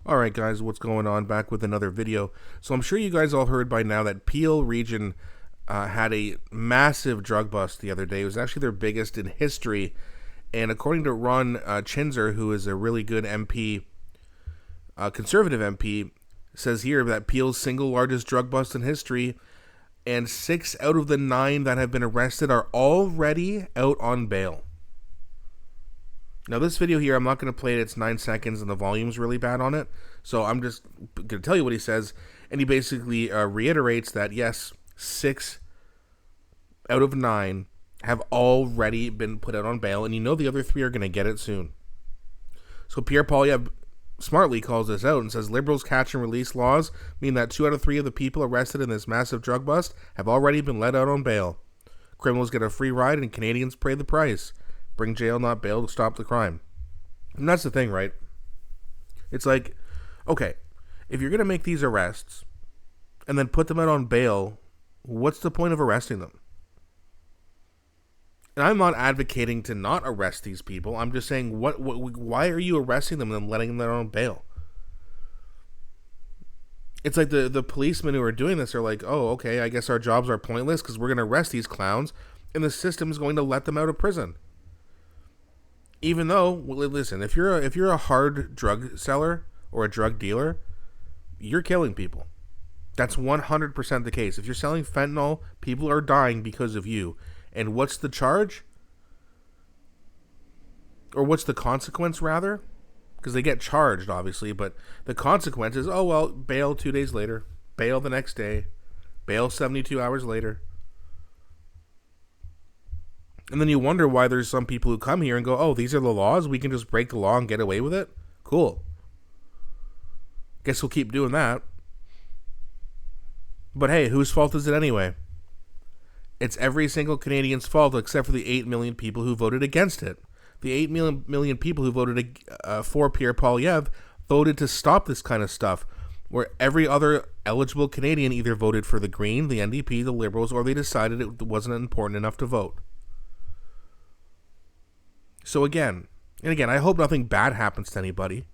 Alright guys, what's going on? Back with another video. So I'm sure you guys all heard by now that Peel Region had a massive drug bust the other day. It was actually their biggest in history. And according to Ron Chinzer, who is a really good MP, conservative MP, says here that Peel's single largest drug bust in history, and 6 out of the 9 that have been arrested are already out on bail. Now this video here, I'm not going to play it, it's 9 seconds and the volume's really bad on it, so I'm just going to tell you what he says, and he basically reiterates that yes, 6 out of 9 have already been put out on bail, and you know the other 3 are going to get it soon. So Pierre Poilievre smartly calls this out and says Liberals' catch and release laws mean that 2 out of 3 of the people arrested in this massive drug bust have already been let out on bail. Criminals get a free ride and Canadians pay the price. Bring jail, not bail, to stop the crime. And that's the thing, right? It's like, okay, if you're going to make these arrests and then put them out on bail, what's the point of arresting them? And I'm not advocating to not arrest these people. I'm just saying, why are you arresting them and then letting them out on bail? It's like the policemen who are doing this are like, oh, okay, I guess our jobs are pointless because we're going to arrest these clowns and the system is going to let them out of prison. Even though, listen, if you're a hard drug seller or a drug dealer, you're killing people. That's 100% the case. If you're selling fentanyl, people are dying because of you. And what's the charge? Or what's the consequence, rather? Because they get charged, obviously, but the consequence is, oh, well, bail 2 days later, bail the next day, bail 72 hours later. And then you wonder why there's some people who come here and go, oh, these are the laws? We can just break the law and get away with it? Cool. Guess we'll keep doing that. But hey, whose fault is it anyway? It's every single Canadian's fault except for the 8 million people who voted against it. The 8 million people who voted for Pierre Poilievre voted to stop this kind of stuff, where every other eligible Canadian either voted for the Green, the NDP, the Liberals, or they decided it wasn't important enough to vote. So again, I hope nothing bad happens to anybody.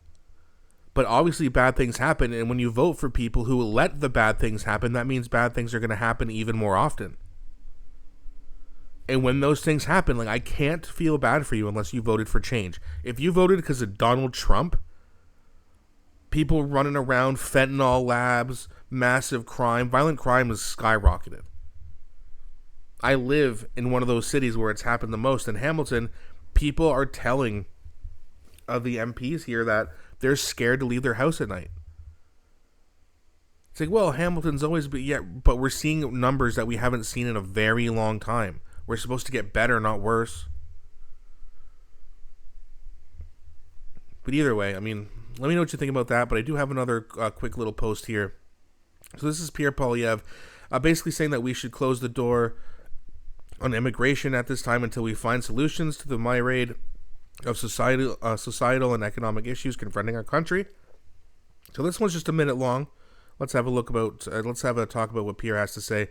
But obviously bad things happen, and when you vote for people who let the bad things happen, that means bad things are going to happen even more often. And when those things happen, like, I can't feel bad for you unless you voted for change. If you voted because of Donald Trump, people running around, fentanyl labs, massive crime, violent crime has skyrocketed. I live in one of those cities where it's happened the most. In Hamilton, people are telling the MPs here that they're scared to leave their house at night. It's like, well, Hamilton's always been, yeah, but we're seeing numbers that we haven't seen in a very long time. We're supposed to get better, not worse. But either way, I mean, let me know what you think about that. But I do have another quick little post here. So this is Pierre Poilievre basically saying that we should close the door on immigration at this time until we find solutions to the myriad of societal and economic issues confronting our country. So this one's just a minute long. Let's have a talk about what Pierre has to say.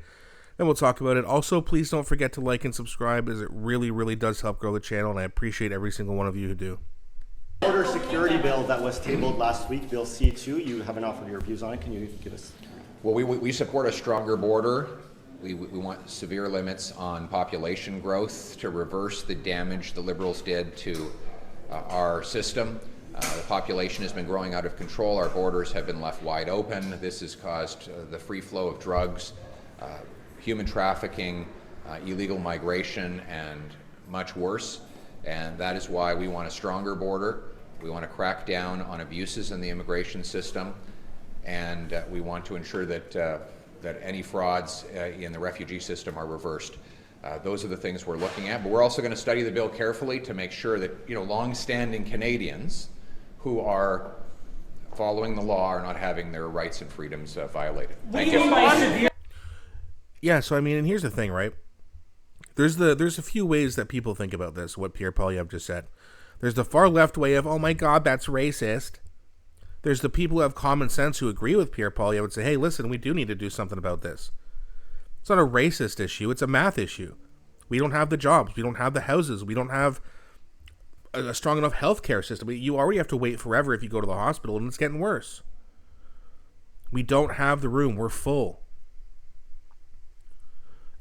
Then we'll talk about it. Also, please don't forget to like and subscribe, as it really, really does help grow the channel, and I appreciate every single one of you who do. Border security bill that was tabled last week, Bill C2, you haven't offered your views on it. Can you give us? Well, we support a stronger border. We want severe limits on population growth to reverse the damage the Liberals did to our system. The population has been growing out of control. Our borders have been left wide open. This has caused the free flow of drugs, human trafficking, illegal migration, and much worse. And that is why we want a stronger border. We want to crack down on abuses in the immigration system, and we want to ensure that any frauds in the refugee system are reversed. Those are the things we're looking at, but we're also going to study the bill carefully to make sure that, you know, long-standing Canadians who are following the law are not having their rights and freedoms violated. Thank you. Yeah, so I mean, and here's the thing, right? There's a few ways that people think about this, what Pierre Poilievre just said. There's the far left way of, oh my God, that's racist. There's the people who have common sense who agree with Pierre Poilievre and say, hey, listen, we do need to do something about this. It's not a racist issue, it's a math issue. We don't have the jobs, we don't have the houses, we don't have a strong enough healthcare system. You already have to wait forever if you go to the hospital, and it's getting worse. We don't have the room. We're full.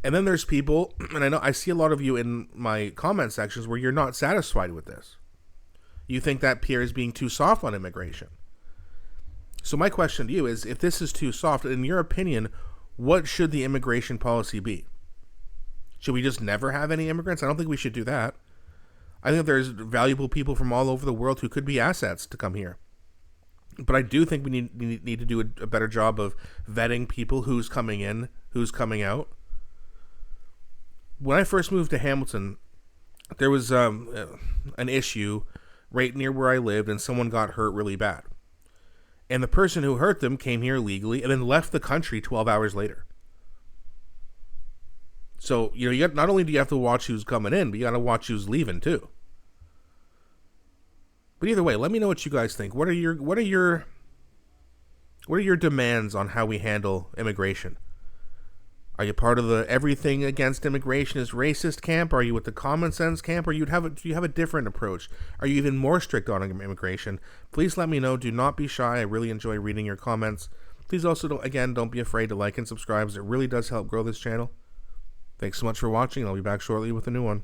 And then there's people, and I see a lot of you in my comment sections where you're not satisfied with this. You think that Pierre is being too soft on immigration. So my question to you is, if this is too soft, in your opinion, what should the immigration policy be? Should we just never have any immigrants? I don't think we should do that. I think there's valuable people from all over the world who could be assets to come here. But I do think we need to do a better job of vetting people, who's coming in, who's coming out. When I first moved to Hamilton, there was an issue right near where I lived, and someone got hurt really bad. And the person who hurt them came here legally and then left the country 12 hours later. So, you got, not only do you have to watch who's coming in, but you got to watch who's leaving too. But either way, let me know what you guys think. What are your demands on how we handle immigration? Are you part of the everything against immigration is racist camp? Are you with the common sense camp? Or do you have a different approach? Are you even more strict on immigration? Please let me know. Do not be shy. I really enjoy reading your comments. Please also, don't be afraid to like and subscribe, as it really does help grow this channel. Thanks so much for watching. I'll be back shortly with a new one.